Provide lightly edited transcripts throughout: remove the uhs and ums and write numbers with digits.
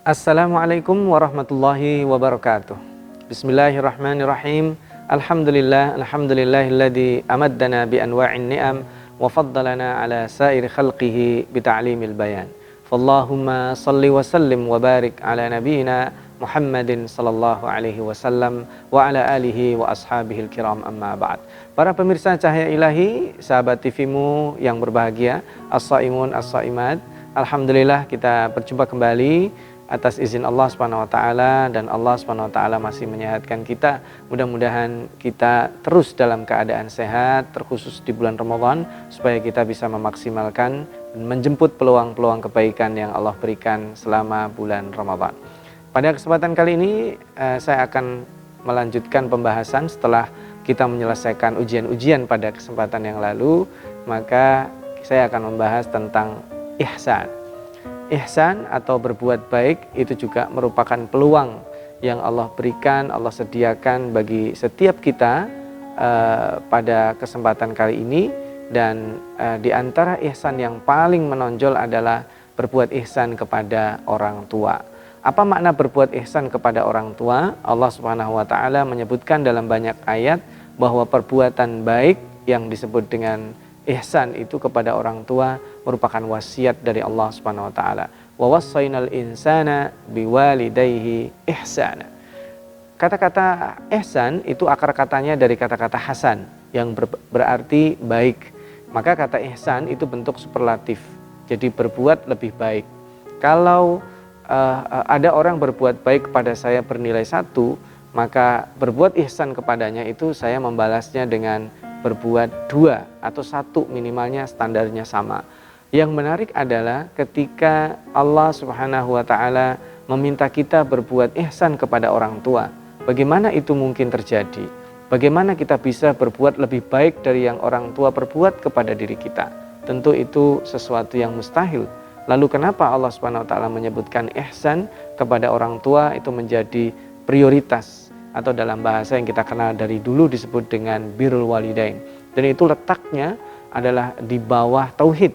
Assalamualaikum warahmatullahi wabarakatuh. Bismillahirrahmanirrahim. Alhamdulillahilladzi amaddana bi anwa'in ni'am wa faddalana ala sairi khalqihi bi ta'limil bayan. Fallahumma salli wa sallim wa barik ala nabiyyina Muhammadin sallallahu alaihi wasallam wa ala alihi wa ashabihil kiram, amma ba'd. Para pemirsa Cahaya Ilahi, sahabat TV-mu yang berbahagia, as-saimun as-saimat, alhamdulillah kita berjumpa kembali atas izin Allah Subhanahu wa taala, dan Allah Subhanahu wa taala masih menyehatkan kita. Mudah-mudahan kita terus dalam keadaan sehat, terkhusus di bulan Ramadan, supaya kita bisa memaksimalkan dan menjemput peluang-peluang kebaikan yang Allah berikan selama bulan Ramadan. Pada kesempatan kali ini saya akan melanjutkan pembahasan setelah kita menyelesaikan ujian-ujian pada kesempatan yang lalu. Maka saya akan membahas tentang ihsan. Ihsan atau berbuat baik itu juga merupakan peluang yang Allah berikan, Allah sediakan bagi setiap kita pada kesempatan kali ini. Dan di antara ihsan yang paling menonjol adalah berbuat ihsan kepada orang tua. Apa makna berbuat ihsan kepada orang tua? Allah Subhanahu wa taala menyebutkan dalam banyak ayat bahwa perbuatan baik yang disebut dengan ihsan itu kepada orang tua merupakan wasiat dari Allah Subhanahu wa taala. Wa wassaynal insana biwalidayhi ihsana. Kata-kata ihsan itu akar katanya dari kata-kata hasan yang berarti baik. Maka kata ihsan itu bentuk superlatif. Jadi berbuat lebih baik. Kalau ada orang berbuat baik kepada saya bernilai 1, maka berbuat ihsan kepadanya itu saya membalasnya dengan berbuat 2 atau 1, minimalnya standarnya sama. Yang menarik adalah ketika Allah Subhanahu wa taala meminta kita berbuat ihsan kepada orang tua. Bagaimana itu mungkin terjadi? Bagaimana kita bisa berbuat lebih baik dari yang orang tua berbuat kepada diri kita? Tentu itu sesuatu yang mustahil. Lalu kenapa Allah Subhanahu wa taala menyebutkan ihsan kepada orang tua itu menjadi prioritas, atau dalam bahasa yang kita kenal dari dulu disebut dengan birrul walidain. Dan itu letaknya adalah di bawah tauhid.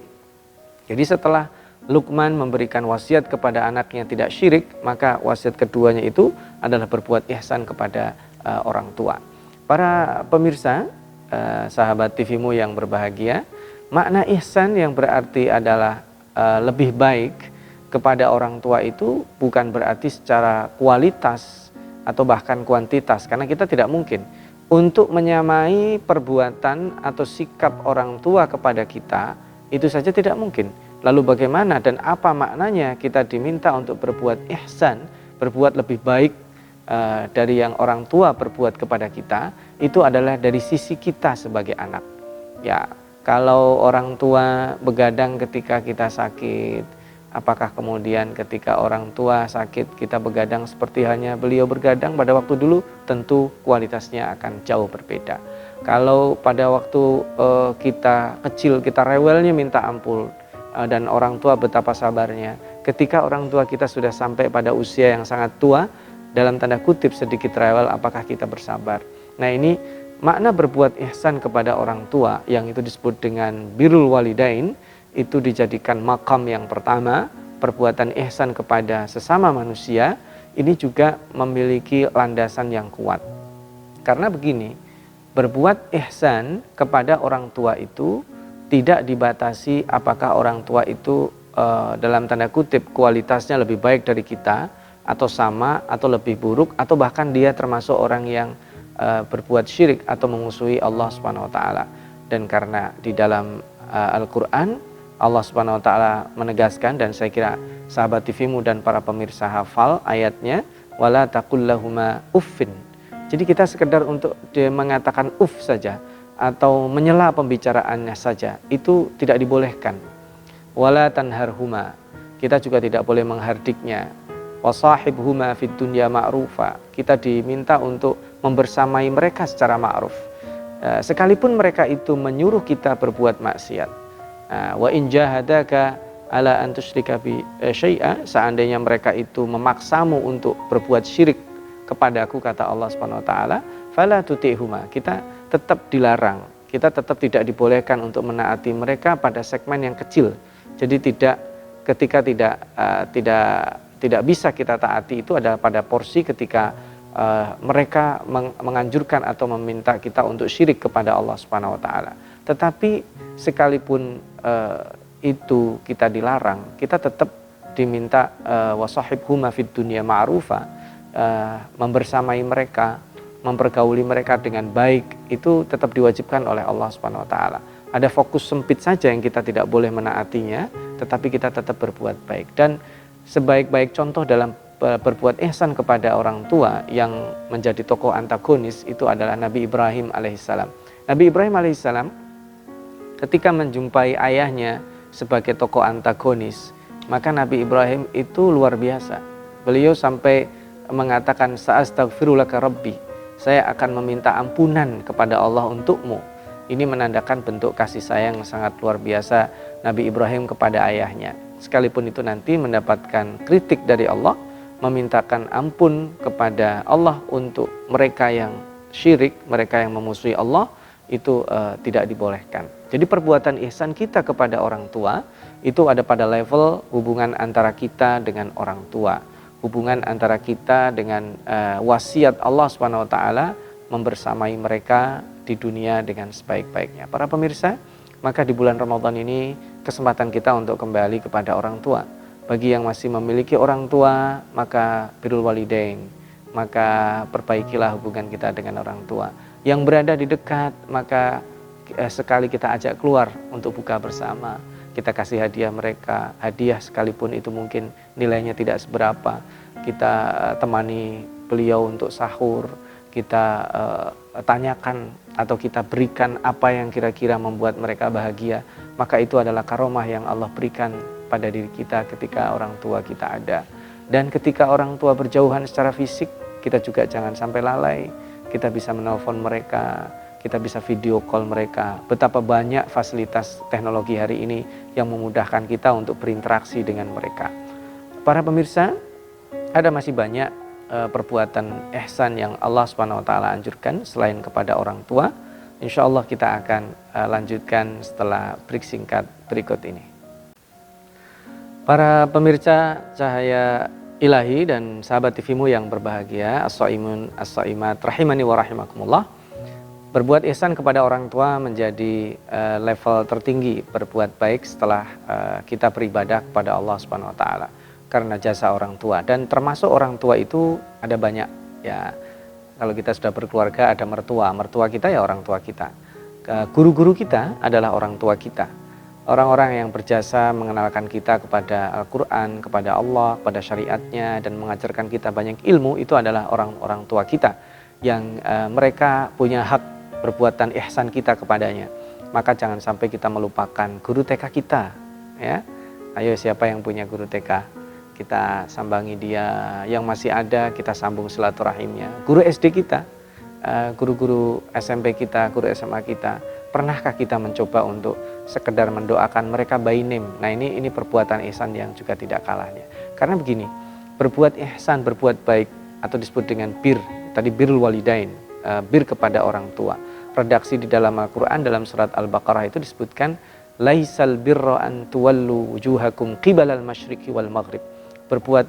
Jadi setelah Luqman memberikan wasiat kepada anaknya tidak syirik, maka wasiat keduanya itu adalah berbuat ihsan kepada orang tua. Para pemirsa, sahabat TV-mu yang berbahagia, makna ihsan yang berarti adalah lebih baik kepada orang tua itu bukan berarti secara kualitas atau bahkan kuantitas, karena kita tidak mungkin untuk menyamai perbuatan atau sikap orang tua kepada kita, itu saja tidak mungkin. Lalu bagaimana dan apa maknanya kita diminta untuk berbuat ihsan, berbuat lebih baik dari yang orang tua berbuat kepada kita? Itu adalah dari sisi kita sebagai anak. Ya, kalau orang tua begadang ketika kita sakit, apakah kemudian ketika orang tua sakit kita begadang seperti hanya beliau bergadang pada waktu dulu? Tentu kualitasnya akan jauh berbeda. Kalau pada waktu kita kecil, kita rewelnya minta ampun, dan orang tua betapa sabarnya. Ketika orang tua kita sudah sampai pada usia yang sangat tua, dalam tanda kutip sedikit rewel, apakah kita bersabar? Nah, ini makna berbuat ihsan kepada orang tua yang itu disebut dengan birrul walidain, itu dijadikan makam yang pertama. Perbuatan ihsan kepada sesama manusia ini juga memiliki landasan yang kuat. Karena begini, berbuat ihsan kepada orang tua itu tidak dibatasi apakah orang tua itu dalam tanda kutip kualitasnya lebih baik dari kita, atau sama, atau lebih buruk, atau bahkan dia termasuk orang yang berbuat syirik atau memusuhi Allah Subhanahu wa taala. Dan karena di dalam Al-Qur'an Allah Subhanahu wa taala menegaskan, dan saya kira sahabat TV-mu dan para pemirsa hafal ayatnya, wala taqul lahuma uffin. Jadi kita sekedar untuk mengatakan uff saja atau menyela pembicaraannya saja itu tidak dibolehkan. Wala tanharhuma, kita juga tidak boleh menghardiknya. Wasahibhuma fid dunya ma'rufa, kita diminta untuk membersamai mereka secara ma'ruf. Sekalipun mereka itu menyuruh kita berbuat maksiat. Wa in jahadaka ala an tusyrika bi syai'a, seandainya mereka itu memaksamu untuk berbuat syirik kepadaku, kata Allah Subhanahu wa taala, fala tuti'huma, kita tetap dilarang, kita tetap tidak dibolehkan untuk menaati mereka pada segmen yang kecil. Jadi ketika tidak tidak bisa kita taati itu adalah pada porsi ketika mereka menganjurkan atau meminta kita untuk syirik kepada Allah Subhanahu wa taala. Tetapi sekalipun itu kita dilarang, kita tetap diminta wasahibhuma fid dunya ma'rufa, membersamai mereka, mempergauli mereka dengan baik, itu tetap diwajibkan oleh Allah Subhanahu wa taala. Ada fokus sempit saja yang kita tidak boleh menaatinya, tetapi kita tetap berbuat baik. Dan sebaik-baik contoh dalam berbuat ihsan kepada orang tua yang menjadi tokoh antagonis itu adalah Nabi Ibrahim alaihissalam. Nabi Ibrahim alaihissalam ketika menjumpai ayahnya sebagai tokoh antagonis, maka Nabi Ibrahim itu luar biasa. Beliau sampai mengatakan, sa'astaghfirulaka rabbi, saya akan meminta ampunan kepada Allah untukmu. Ini menandakan bentuk kasih sayang sangat luar biasa Nabi Ibrahim kepada ayahnya. Sekalipun itu nanti mendapatkan kritik dari Allah, memintakan ampun kepada Allah untuk mereka yang syirik, mereka yang memusuhi Allah, itu tidak dibolehkan. Jadi perbuatan ihsan kita kepada orang tua itu ada pada level hubungan antara kita dengan orang tua, hubungan antara kita dengan wasiat Allah Subhanahu wa taala membersamai mereka di dunia dengan sebaik-baiknya. Para pemirsa, maka di bulan Ramadan ini kesempatan kita untuk kembali kepada orang tua. Bagi yang masih memiliki orang tua, maka birrul walidain, maka perbaikilah hubungan kita dengan orang tua. Yang berada di dekat, maka sekali kita ajak keluar untuk buka bersama, kita kasih hadiah mereka. Hadiah sekalipun itu mungkin nilainya tidak seberapa, kita temani beliau untuk sahur, kita tanyakan atau kita berikan apa yang kira-kira membuat mereka bahagia. Maka itu adalah karomah yang Allah berikan pada diri kita ketika orang tua kita ada. Dan ketika orang tua berjauhan secara fisik, kita juga jangan sampai lalai. Kita bisa menelpon mereka, kita bisa video call mereka. Betapa banyak fasilitas teknologi hari ini yang memudahkan kita untuk berinteraksi dengan mereka. Para pemirsa, ada masih banyak perbuatan ihsan yang Allah Subhanahu wa taala anjurkan selain kepada orang tua. Insya Allah kita akan lanjutkan setelah break singkat berikut ini. Para pemirsa Cahaya Ilahi dan sahabat TVmu yang berbahagia, as-shaimun as-shaimat rahimani wa rahimakumullah. Berbuat ihsan kepada orang tua menjadi level tertinggi berbuat baik setelah kita beribadah kepada Allah Subhanahu wa taala karena jasa orang tua. Dan termasuk orang tua itu ada banyak ya. Kalau kita sudah berkeluarga ada mertua kita ya orang tua kita. Guru-guru kita adalah orang tua kita. Orang-orang yang berjasa mengenalkan kita kepada Al-Quran, kepada Allah, kepada syariatnya, dan mengajarkan kita banyak ilmu, itu adalah orang-orang tua kita yang mereka punya hak perbuatan ihsan kita kepadanya. Maka jangan sampai kita melupakan guru TK kita, ya. Ayo, siapa yang punya guru TK? Kita sambangi dia, yang masih ada kita sambung silaturahimnya. Guru SD kita, guru-guru SMP kita, guru SMA kita, pernahkah kita mencoba untuk sekedar mendoakan mereka by name? Nah, ini perbuatan ihsan yang juga tidak kalahnya. Karena begini, berbuat ihsan, berbuat baik atau disebut dengan bir, tadi birrul walidain, bir kepada orang tua. Redaksi di dalam Al-Qur'an dalam surat Al-Baqarah itu disebutkan laisal birra an tuwallu wujuhakum qibalal masyriqi wal maghrib. Berbuat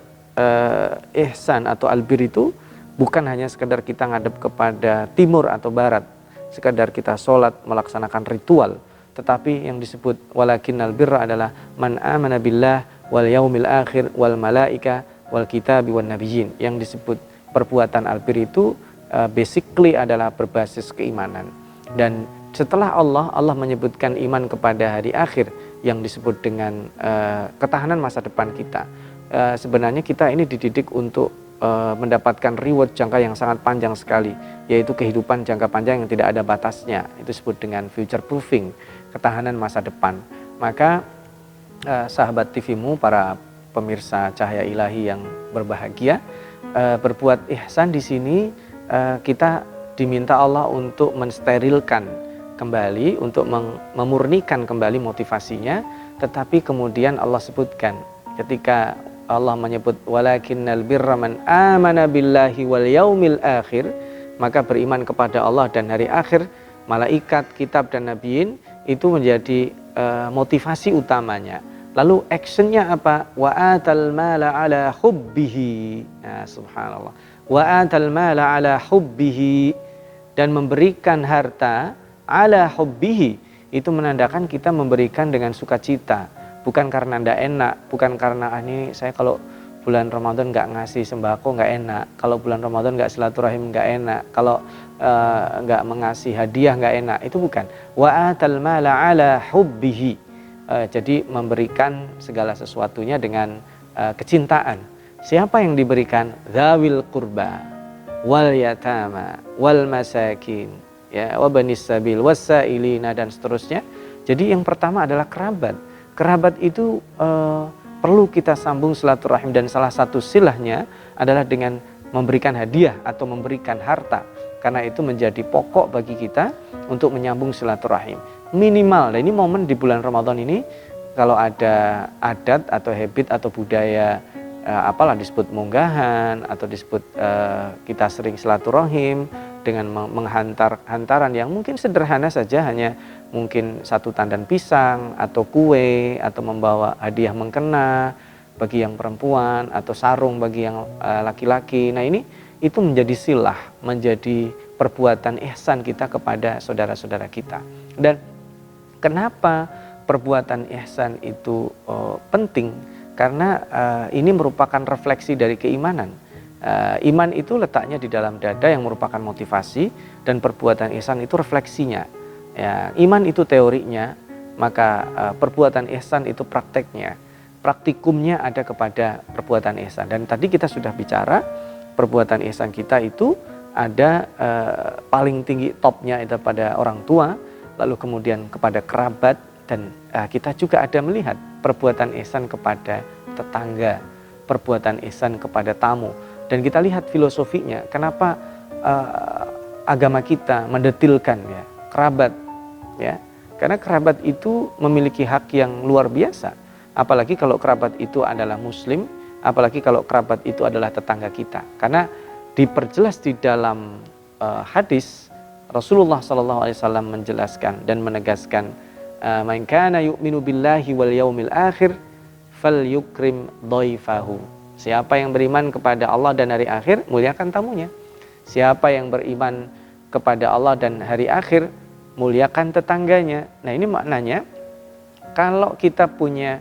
ihsan atau albir itu bukan hanya sekedar kita ngadep kepada timur atau barat, sekadar kita sholat, melaksanakan ritual, tetapi yang disebut walakinnal birra adalah man amana billah wal yaumil akhir wal malaika wal kitabi wan nabiyyin. Yang disebut perbuatan albir itu basically adalah berbasis keimanan. Dan setelah Allah menyebutkan iman kepada hari akhir yang disebut dengan ketahanan masa depan kita. Sebenarnya kita ini dididik untuk mendapatkan reward jangka yang sangat panjang sekali, yaitu kehidupan jangka panjang yang tidak ada batasnya. Itu disebut dengan future proofing, ketahanan masa depan. Maka sahabat TVmu, para pemirsa Cahaya Ilahi yang berbahagia, berbuat ihsan di sini kita diminta Allah untuk mensterilkan kembali, untuk memurnikan kembali motivasinya. Tetapi kemudian Allah sebutkan ketika Allah menyebut walakinnal birra man amana billahi wal yaumil akhir, maka beriman kepada Allah dan hari akhir, malaikat, kitab dan nabiin itu menjadi motivasi utamanya. Lalu actionnya apa? Wa atal mala ala hubbihi. Ya, subhanallah. Wa atal mala ala hubbihi, dan memberikan harta ala hubbihi, itu menandakan kita memberikan dengan sukacita, bukan karena ndak enak, bukan karena ini saya kalau bulan Ramadan nggak ngasih sembako nggak enak, kalau bulan Ramadan nggak silaturahim nggak enak, kalau nggak mengasih hadiah nggak enak, itu bukan. Wa atal mala ala hubbihi. Jadi memberikan segala sesuatunya dengan kecintaan. Siapa yang diberikan? Dzawil qurba wal yatama wal masakin, ya, wa banis sabil wasailina, dan seterusnya. Jadi yang pertama adalah kerabat. Kerabat itu perlu kita sambung silaturahim, dan salah satu silahnya adalah dengan memberikan hadiah atau memberikan harta, karena itu menjadi pokok bagi kita untuk menyambung silaturahim. Minimal, nah ini momen di bulan Ramadan ini, kalau ada adat atau habit atau budaya apalah disebut munggahan atau disebut kita sering silaturahim dengan menghantar hantaran yang mungkin sederhana saja, hanya mungkin satu tandan pisang atau kue, atau membawa hadiah mengkena bagi yang perempuan atau sarung bagi yang laki-laki. Nah ini itu menjadi silah, menjadi perbuatan ihsan kita kepada saudara-saudara kita. Dan kenapa perbuatan ihsan itu penting? Karena ini merupakan refleksi dari keimanan. Iman itu letaknya di dalam dada yang merupakan motivasi, dan perbuatan ihsan itu refleksinya. Ya, iman itu teorinya, maka perbuatan ihsan itu prakteknya. Praktikumnya ada kepada perbuatan ihsan. Dan tadi kita sudah bicara, perbuatan ihsan kita itu ada paling tinggi topnya itu pada orang tua, lalu kemudian kepada kerabat, dan kita juga ada melihat perbuatan ihsan kepada tetangga, perbuatan ihsan kepada tamu. Dan kita lihat filosofinya, kenapa agama kita mendetilkan ya kerabat, ya, karena kerabat itu memiliki hak yang luar biasa, apalagi kalau kerabat itu adalah muslim, apalagi kalau kerabat itu adalah tetangga kita. Karena diperjelas di dalam hadis, Rasulullah SAW menjelaskan dan menegaskan, man kana yu'minu billahi wal yaumil akhir falyukrim dhaifahu. Siapa yang beriman kepada Allah dan hari akhir, muliakan tamunya. Siapa yang beriman kepada Allah dan hari akhir, muliakan tetangganya. Nah ini maknanya, kalau kita punya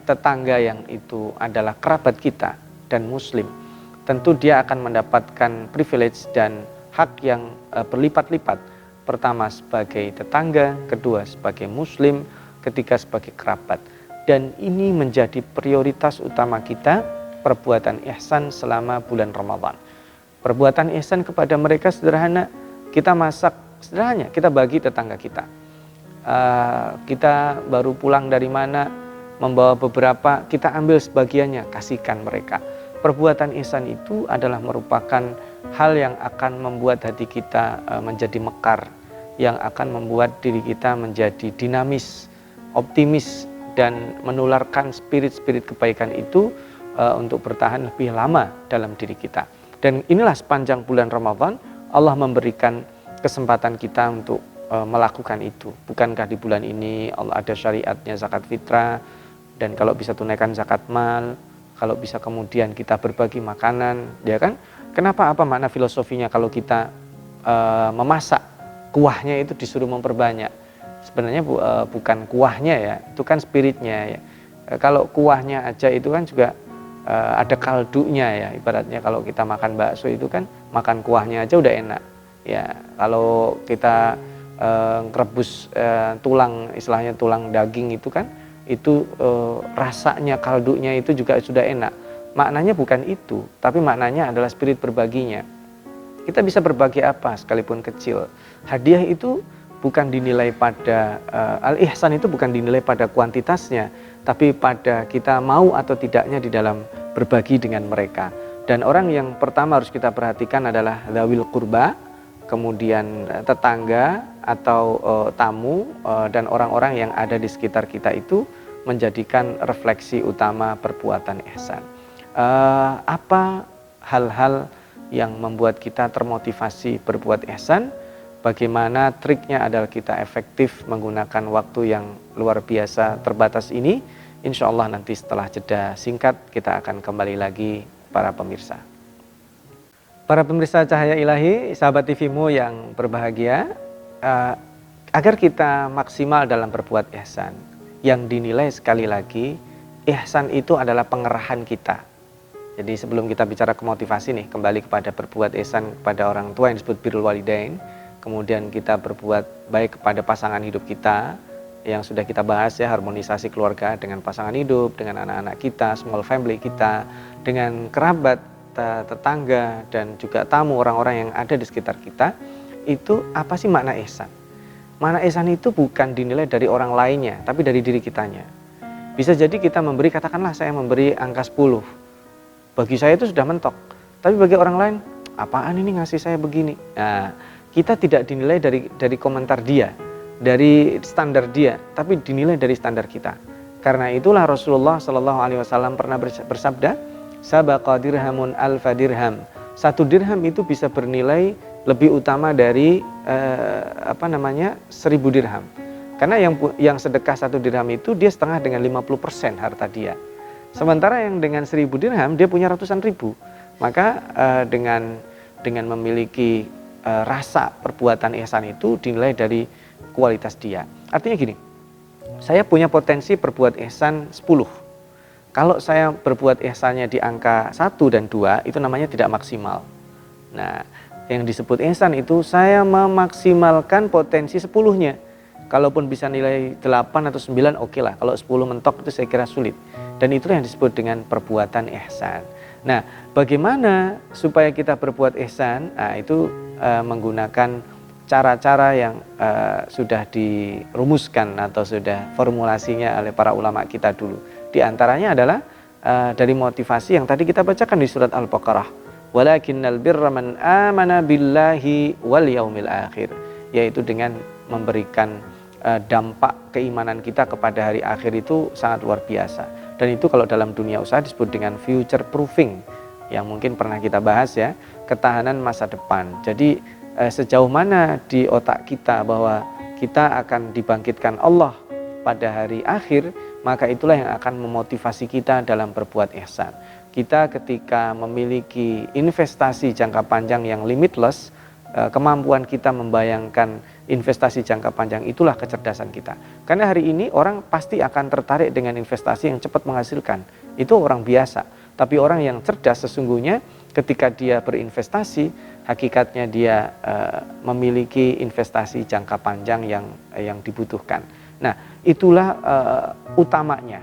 tetangga yang itu adalah kerabat kita dan muslim, tentu dia akan mendapatkan privilege dan hak yang berlipat-lipat. Pertama sebagai tetangga, kedua sebagai muslim, ketiga sebagai kerabat. Dan ini menjadi prioritas utama kita, perbuatan ihsan selama bulan Ramadan. Perbuatan ihsan kepada mereka sederhana, kita masak sederhana, kita bagi tetangga kita. Kita baru pulang dari mana, membawa beberapa, kita ambil sebagiannya, kasihkan mereka. Perbuatan ihsan itu adalah merupakan hal yang akan membuat hati kita menjadi mekar, yang akan membuat diri kita menjadi dinamis, optimis, dan menularkan spirit-spirit kebaikan itu untuk bertahan lebih lama dalam diri kita. Dan inilah sepanjang bulan Ramadan Allah memberikan kesempatan kita untuk melakukan itu. Bukankah di bulan ini Allah ada syariatnya zakat fitrah, dan kalau bisa tunaikan zakat mal, kalau bisa kemudian kita berbagi makanan, ya kan? Kenapa, apa makna filosofinya kalau kita memasak, kuahnya itu disuruh memperbanyak? Sebenarnya bukan kuahnya ya, itu kan spiritnya ya. Kalau kuahnya aja itu kan juga ada kaldunya ya, ibaratnya kalau kita makan bakso itu kan makan kuahnya aja udah enak ya. Kalau kita ngerebus tulang, istilahnya tulang daging itu kan, itu rasanya kaldunya itu juga sudah enak. Maknanya bukan itu, tapi maknanya adalah spirit berbaginya. Kita bisa berbagi apa sekalipun kecil. Hadiah itu bukan dinilai pada al-ihsan itu bukan dinilai pada kuantitasnya, tapi pada kita mau atau tidaknya di dalam berbagi dengan mereka. Dan orang yang pertama harus kita perhatikan adalah dzawil qurba, kemudian tetangga atau tamu, dan orang-orang yang ada di sekitar kita itu menjadikan refleksi utama perbuatan ihsan. Apa hal-hal yang membuat kita termotivasi berbuat ihsan? bagaimana triknya adalah kita efektif menggunakan waktu yang luar biasa terbatas ini. Insya Allah nanti setelah jeda singkat kita akan kembali lagi para pemirsa. Para pemirsa Cahaya Ilahi, sahabat TVmu yang berbahagia, agar kita maksimal dalam berbuat ihsan, yang dinilai sekali lagi, ihsan itu adalah pengerahan kita. Jadi sebelum kita bicara ke motivasi nih, kembali kepada berbuat ihsan kepada orang tua yang disebut birrul walidain, kemudian kita berbuat baik kepada pasangan hidup kita, yang sudah kita bahas ya, harmonisasi keluarga dengan pasangan hidup, dengan anak-anak kita, small family kita, dengan kerabat, tetangga, dan juga tamu orang-orang yang ada di sekitar kita. Itu apa sih makna ihsan? Makna ihsan itu bukan dinilai dari orang lainnya, tapi dari diri kitanya. Bisa jadi kita memberi, katakanlah saya memberi angka 10. Bagi saya itu sudah mentok. Tapi bagi orang lain, apaan ini ngasih saya begini? Nah, kita tidak dinilai dari komentar dia, dari standar dia, tapi dinilai dari standar kita. Karena itulah Rasulullah SAW pernah bersabda, sabaqa dirhamun alfa dirham. 1 dirham itu bisa bernilai lebih utama dari 1000 dirham. Karena yang sedekah 1 dirham itu dia setengah dengan 50% harta dia. Sementara yang dengan 1000 dirham dia punya ratusan ribu. Maka dengan memiliki rasa perbuatan ihsan itu dinilai dari kualitas dia. Artinya gini, saya punya potensi berbuat ihsan 10. Kalau saya berbuat ihsannya di angka 1 dan 2, itu namanya tidak maksimal. Nah, yang disebut ihsan itu saya memaksimalkan potensi 10-nya. Kalaupun bisa nilai 8 atau 9, oke lah. Kalau 10 mentok itu saya kira sulit. Dan itulah yang disebut dengan perbuatan ihsan. Nah, bagaimana supaya kita berbuat ihsan? Nah, itu menggunakan cara-cara yang sudah dirumuskan atau sudah formulasinya oleh para ulama kita dulu. Di antaranya adalah dari motivasi yang tadi kita bacakan di surat Al-Baqarah. Walakinnal birra man amana billahi wal yaumil akhir. Yaitu dengan memberikan dampak keimanan kita kepada hari akhir itu sangat luar biasa. Dan itu kalau dalam dunia usaha disebut dengan future proofing, yang mungkin pernah kita bahas ya, ketahanan masa depan. Jadi sejauh mana di otak kita bahwa kita akan dibangkitkan Allah pada hari akhir, maka itulah yang akan memotivasi kita dalam berbuat ihsan. Kita ketika memiliki investasi jangka panjang yang limitless, kemampuan kita membayangkan investasi jangka panjang, itulah kecerdasan kita. Karena hari ini orang pasti akan tertarik dengan investasi yang cepat menghasilkan. Itu orang biasa. Tapi orang yang cerdas sesungguhnya ketika dia berinvestasi, hakikatnya dia memiliki investasi jangka panjang yang dibutuhkan. Nah, itulah utamanya.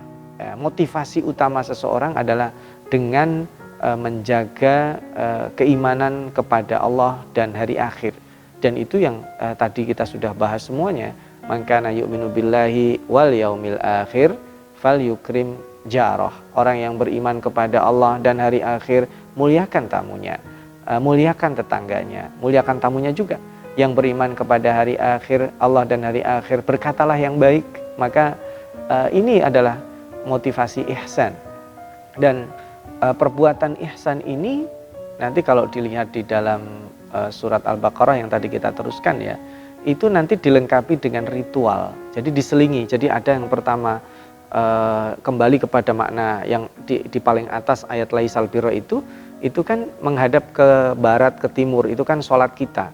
Motivasi utama seseorang adalah dengan menjaga keimanan kepada Allah dan hari akhir. Dan itu yang tadi kita sudah bahas semuanya. Man kana yu'minu billahi wal yaumil akhir falyukrim jarah. Orang yang beriman kepada Allah dan hari akhir, muliakan tamunya, muliakan tetangganya, muliakan tamunya juga. Yang beriman kepada hari akhir, Allah dan hari akhir, berkatalah yang baik. Maka ini adalah motivasi ihsan. Dan perbuatan ihsan ini nanti kalau dilihat di dalam surat Al-Baqarah yang tadi kita teruskan ya, itu nanti dilengkapi dengan ritual. Jadi diselingi. Jadi ada yang pertama kembali kepada makna yang di paling atas ayat laisal birra itu kan menghadap ke barat, ke timur, itu kan sholat kita.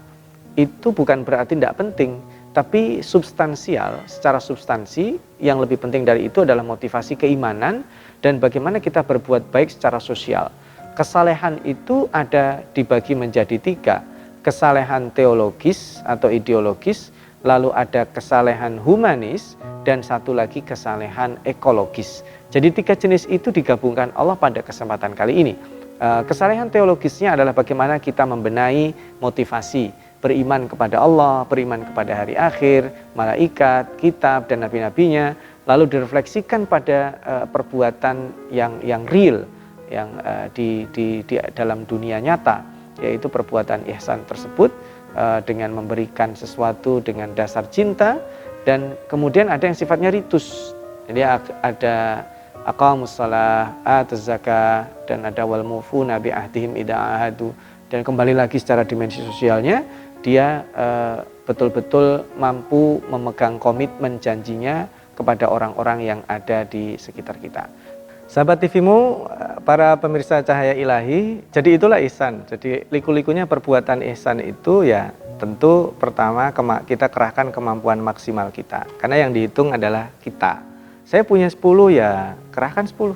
Itu bukan berarti tidak penting, tapi substansial. Secara substansi yang lebih penting dari itu adalah motivasi keimanan dan bagaimana kita berbuat baik secara sosial. Kesalehan itu ada dibagi menjadi 3. Kesalehan teologis atau ideologis, lalu ada kesalehan humanis, dan satu lagi kesalehan ekologis. Jadi 3 jenis itu digabungkan Allah pada kesempatan kali ini. Kesalehan teologisnya adalah bagaimana kita membenahi motivasi, beriman kepada Allah, beriman kepada hari akhir, malaikat, kitab, dan nabi-nabinya, lalu direfleksikan pada perbuatan yang real, yang di dalam dunia nyata, yaitu perbuatan ihsan tersebut dengan memberikan sesuatu dengan dasar cinta, dan kemudian ada yang sifatnya ritus. Jadi ada aqamus shalah, atuz zakah, dan ada wal mufuna bi ahdihim idza ahadu. Dan kembali lagi secara dimensi sosialnya, dia betul-betul mampu memegang komitmen janjinya kepada orang-orang yang ada di sekitar kita. Sahabat TVmu, para pemirsa Cahaya Ilahi, jadi itulah ihsan. Jadi liku-likunya perbuatan ihsan itu ya tentu pertama kita kerahkan kemampuan maksimal kita. Karena yang dihitung adalah kita. Saya punya 10 ya kerahkan 10.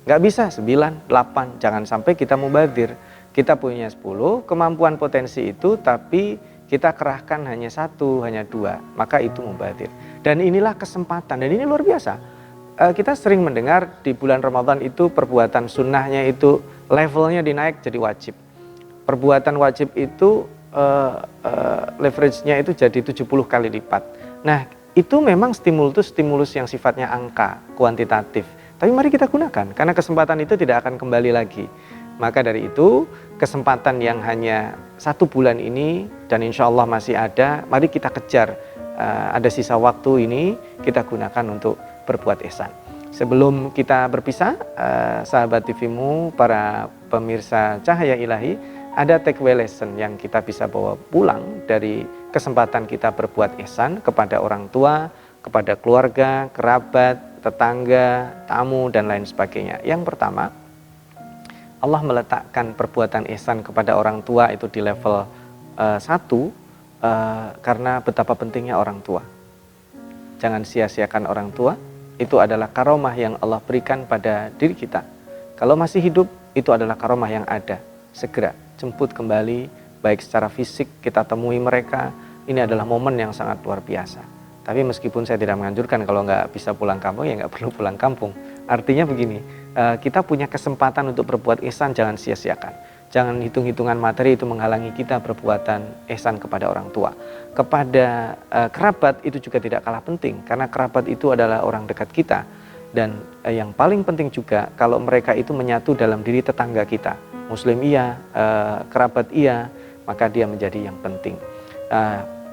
Nggak bisa 9, 8, jangan sampai kita mubadzir. Kita punya 10, kemampuan potensi itu tapi kita kerahkan hanya 1, hanya 2, maka itu mubadzir. Dan inilah kesempatan, dan ini luar biasa. Kita sering mendengar di bulan Ramadan itu perbuatan sunnahnya itu levelnya dinaik jadi wajib. Perbuatan wajib itu leverage-nya itu jadi 70 kali lipat. Nah, itu memang stimulus yang sifatnya angka, kuantitatif. Tapi mari kita gunakan, karena kesempatan itu tidak akan kembali lagi. Maka dari itu, kesempatan yang hanya 1 bulan ini, dan insya Allah masih ada, mari kita kejar. Ada sisa waktu ini, kita gunakan untuk berbuat ihsan. Sebelum kita berpisah, sahabat TVmu, para pemirsa Cahaya Ilahi, ada takeaway lesson yang kita bisa bawa pulang dari kesempatan kita berbuat ihsan kepada orang tua, kepada keluarga, kerabat, tetangga, tamu, dan lain sebagainya. Yang pertama, Allah meletakkan perbuatan ihsan kepada orang tua itu di level 1 karena betapa pentingnya orang tua. Jangan sia-siakan orang tua. Itu adalah karomah yang Allah berikan pada diri kita. Kalau masih hidup, itu adalah karomah yang ada. Segera jemput kembali, baik secara fisik kita temui mereka. Ini adalah momen yang sangat luar biasa. Tapi meskipun saya tidak menganjurkan kalau nggak bisa pulang kampung, ya nggak perlu pulang kampung. Artinya begini, kita punya kesempatan untuk berbuat ihsan, jangan sia-siakan. Jangan hitung-hitungan materi itu menghalangi kita perbuatan ihsan kepada orang tua. Kepada kerabat itu juga tidak kalah penting, karena kerabat itu adalah orang dekat kita. Dan yang paling penting juga, kalau mereka itu menyatu dalam diri tetangga kita. Muslim iya, kerabat iya, maka dia menjadi yang penting.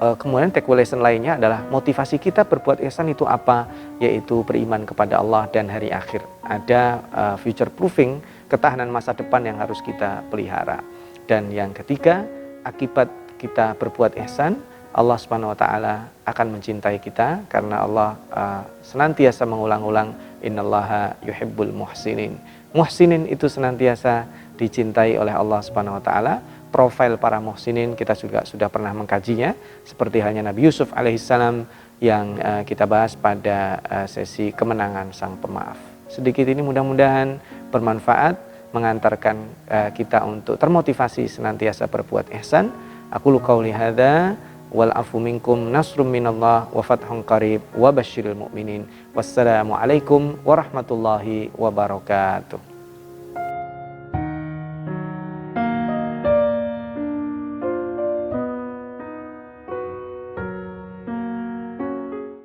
Kemudian takeaway lesson lainnya adalah motivasi kita berbuat ihsan itu apa? Yaitu beriman kepada Allah dan hari akhir. Ada future proofing, ketahanan masa depan yang harus kita pelihara. Dan yang ketiga, akibat kita berbuat ihsan, Allah Subhanahu wa taala akan mencintai kita karena Allah senantiasa mengulang-ulang innallaha yuhibbul muhsinin. Muhsinin itu senantiasa dicintai oleh Allah Subhanahu wa taala. Profil para muhsinin kita juga sudah pernah mengkajinya, seperti halnya Nabi Yusuf alaihissalam yang kita bahas pada sesi kemenangan sang pemaaf. Sedikit ini mudah-mudahan bermanfaat, mengantarkan kita untuk termotivasi senantiasa berbuat ihsan. Aqulu qauli hadza wal afu minkum nasrum minallah wa fathun qarib wa basyiril mu'minin. Wassalamu alaikum warahmatullahi wabarakatuh.